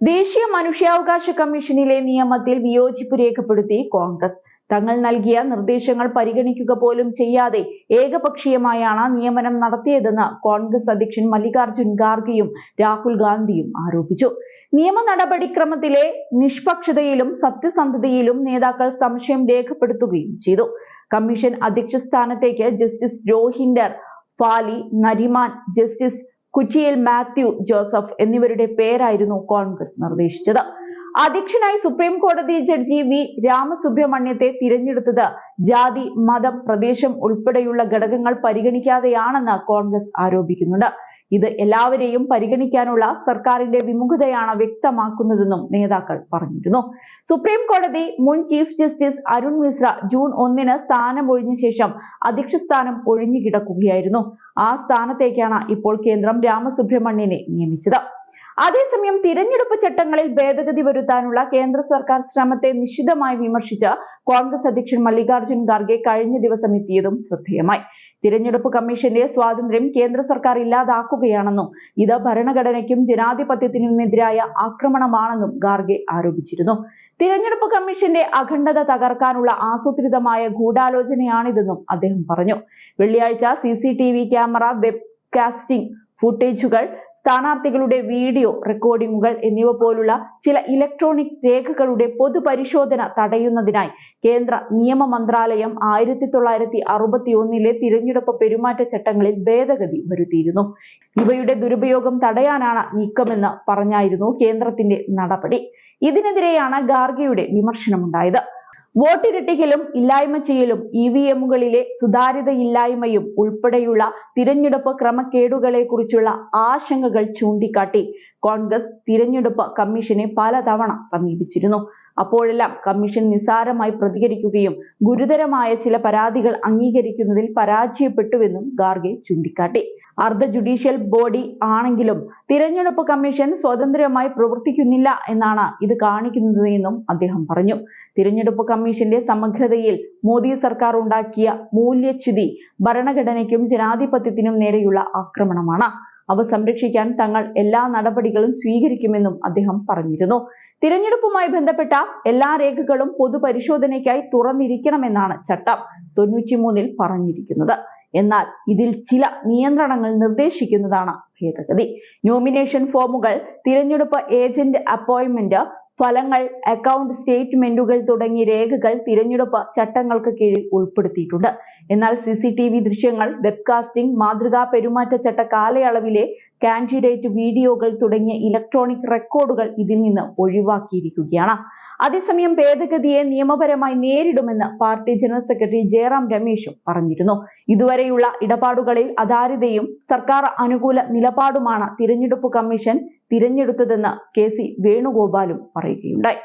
ദേശീയ മനുഷ്യാവകാശ കമ്മീഷനിലെ നിയമത്തിൽ വിയോജിപ്പ് രേഖപ്പെടുത്തി കോൺഗ്രസ്. തങ്ങൾ നൽകിയ നിർദ്ദേശങ്ങൾ പരിഗണിക്കുക പോലും ചെയ്യാതെ ഏകപക്ഷീയമായാണ് നിയമനം നടത്തിയതെന്ന് കോൺഗ്രസ് അധ്യക്ഷൻ മല്ലികാർജുൻ ഖാർഗെയും രാഹുൽ ഗാന്ധിയും ആരോപിച്ചു. നിയമ നടപടിക്രമത്തിലെ നിഷ്പക്ഷതയിലും സത്യസന്ധതയിലും നേതാക്കൾ സംശയം രേഖപ്പെടുത്തുകയും ചെയ്തു. കമ്മീഷൻ അധ്യക്ഷ സ്ഥാനത്തേക്ക് ജസ്റ്റിസ് രോഹിന്റർ ഫാലി നരിമാൻ, ജസ്റ്റിസ് കുറ്റിയിൽ മാത്യു ജോസഫ് എന്നിവരുടെ പേരായിരുന്നു കോൺഗ്രസ് നിർദ്ദേശിച്ചത്. അധ്യക്ഷനായി സുപ്രീം കോടതി ജഡ്ജി വി രാമസുബ്രഹ്മണ്യത്തെ തിരഞ്ഞെടുത്തത് ജാതി, മതം, പ്രദേശം ഉൾപ്പെടെയുള്ള ഘടകങ്ങൾ പരിഗണിക്കാതെയാണെന്ന് കോൺഗ്രസ് ആരോപിക്കുന്നുണ്ട്. ഇത് എല്ലാവരെയും പരിഗണിക്കാനുള്ള സർക്കാരിന്റെ വിമുഖതയാണ് വ്യക്തമാക്കുന്നതെന്നും നേതാക്കൾ പറഞ്ഞിരുന്നു. സുപ്രീം കോടതി മുൻ chief justice Arun Mishra June 1 സ്ഥാനമൊഴിഞ്ഞ ശേഷം അധ്യക്ഷ സ്ഥാനം ഒഴിഞ്ഞുകിടക്കുകയായിരുന്നു. ആ സ്ഥാനത്തേക്കാണ് ഇപ്പോൾ കേന്ദ്രം രാമസുബ്രഹ്മണ്യനെ നിയമിച്ചത്. അതേസമയം തിരഞ്ഞെടുപ്പ് ചട്ടങ്ങളിൽ ഭേദഗതി വരുത്താനുള്ള കേന്ദ്ര സർക്കാർ ശ്രമത്തെ നിശിതമായി വിമർശിച്ച് കോൺഗ്രസ് അധ്യക്ഷൻ മല്ലികാർജുൻ ഖാർഗെ കഴിഞ്ഞ ദിവസം എത്തിയതും ശ്രദ്ധേയമായി. തിരഞ്ഞെടുപ്പ് കമ്മീഷന്റെ സ്വാതന്ത്ര്യം കേന്ദ്ര സർക്കാർ ഇല്ലാതാക്കുകയാണെന്നും ഇത് ഭരണഘടനയ്ക്കും ജനാധിപത്യത്തിനുമെതിരായ ആക്രമണമാണെന്നും ഖാർഗെ ആരോപിച്ചിരുന്നു. തിരഞ്ഞെടുപ്പ് കമ്മീഷന്റെ അഖണ്ഡത തകർക്കാനുള്ള ആസൂത്രിതമായ ഗൂഢാലോചനയാണിതെന്നും അദ്ദേഹം പറഞ്ഞു. വെള്ളിയാഴ്ച CCTV ക്യാമറ, വെബ് കാസ്റ്റിംഗ് ഫുട്ടേജുകൾ, സ്ഥാനാർത്ഥികളുടെ വീഡിയോ റെക്കോർഡിംഗുകൾ എന്നിവ പോലുള്ള ചില ഇലക്ട്രോണിക് രേഖകളുടെ പൊതുപരിശോധന തടയുന്നതിനായി കേന്ദ്ര നിയമ മന്ത്രാലയം 1961 തിരഞ്ഞെടുപ്പ് പെരുമാറ്റച്ചട്ടങ്ങളിൽ ഭേദഗതി വരുത്തിയിരുന്നു. ഇവയുടെ ദുരുപയോഗം തടയാനാണ് നീക്കമെന്ന് പറഞ്ഞായിരുന്നു കേന്ദ്രത്തിന്റെ നടപടി. ഇതിനെതിരെയാണ് ഖാർഗെയുടെ വിമർശനമുണ്ടായത്. വോട്ടിരട്ടിക്കലും ഇല്ലായ്മ ചെയ്യലും EVMകളിലെ സുതാര്യതയില്ലായ്മയും ഉൾപ്പെടെയുള്ള തിരഞ്ഞെടുപ്പ് ക്രമക്കേടുകളെ കുറിച്ചുള്ള ആശങ്കകൾ ചൂണ്ടിക്കാട്ടി കോൺഗ്രസ് തിരഞ്ഞെടുപ്പ് കമ്മീഷനെ പലതവണ സമീപിച്ചിരുന്നു. അപ്പോഴെല്ലാം കമ്മീഷൻ നിസ്സാരമായി പ്രതികരിക്കുകയും ഗുരുതരമായ ചില പരാതികൾ അംഗീകരിക്കുന്നതിൽ പരാജയപ്പെട്ടുവെന്നും ഖാർഗെ ചൂണ്ടിക്കാട്ടി. അർദ്ധ ജുഡീഷ്യൽ ബോഡി ആണെങ്കിലും തിരഞ്ഞെടുപ്പ് കമ്മീഷൻ സ്വതന്ത്രമായി പ്രവർത്തിക്കുന്നില്ല എന്നാണ് ഇത് കാണിക്കുന്നതെന്നും അദ്ദേഹം പറഞ്ഞു. തിരഞ്ഞെടുപ്പ് കമ്മീഷന്റെ സമഗ്രതയിൽ മോദി സർക്കാർ ഉണ്ടാക്കിയ മൂല്യച്യുതി ഭരണഘടനയ്ക്കും ജനാധിപത്യത്തിനും നേരെയുള്ള ആക്രമണമാണ്. അവ സംരക്ഷിക്കാൻ തങ്ങൾ എല്ലാ നടപടികളും സ്വീകരിക്കുമെന്നും അദ്ദേഹം പറഞ്ഞിരുന്നു. തിരഞ്ഞെടുപ്പുമായി ബന്ധപ്പെട്ട എല്ലാ രേഖകളും പൊതുപരിശോധനയ്ക്കായി തുറന്നിരിക്കണമെന്നാണ് ചട്ടം 93 പറഞ്ഞിരിക്കുന്നത്. എന്നാൽ ഇതിൽ ചില നിയന്ത്രണങ്ങൾ നിർദ്ദേശിക്കുന്നതാണ് ഭേദഗതി. നോമിനേഷൻ ഫോമുകൾ, തിരഞ്ഞെടുപ്പ് ഏജന്റ് അപ്പോയിന്റ്മെന്റ്, ഫലങ്ങൾ, അക്കൗണ്ട് സ്റ്റേറ്റ്മെന്റുകൾ തുടങ്ങിയ രേഖകൾ തിരഞ്ഞെടുപ്പ് ചട്ടങ്ങൾക്ക് കീഴിൽ ഉൾപ്പെടുത്തിയിട്ടുണ്ട്. എന്നാൽ CCTV ദൃശ്യങ്ങൾ, വെബ്കാസ്റ്റിംഗ്, മാതൃകാ പെരുമാറ്റച്ചട്ട കാലയളവിലെ കാൻഡിഡേറ്റ് വീഡിയോകൾ തുടങ്ങിയ ഇലക്ട്രോണിക് റെക്കോർഡുകൾ ഇതിൽ നിന്ന് ഒഴിവാക്കിയിരിക്കുകയാണ്. അതേസമയം ഭേദഗതിയെ നിയമപരമായി നേരിടുമെന്ന് പാർട്ടി ജനറൽ സെക്രട്ടറി ജയറാം രമേശും പറഞ്ഞിരുന്നു. ഇതുവരെയുള്ള ഇടപാടുകളിൽ അധാരിതയും സർക്കാർ അനുകൂല നിലപാടുമാണ് തിരഞ്ഞെടുപ്പ് കമ്മീഷൻ തിരഞ്ഞെടുത്തതെന്ന് KC വേണുഗോപാലും പറയുകയുണ്ടായി.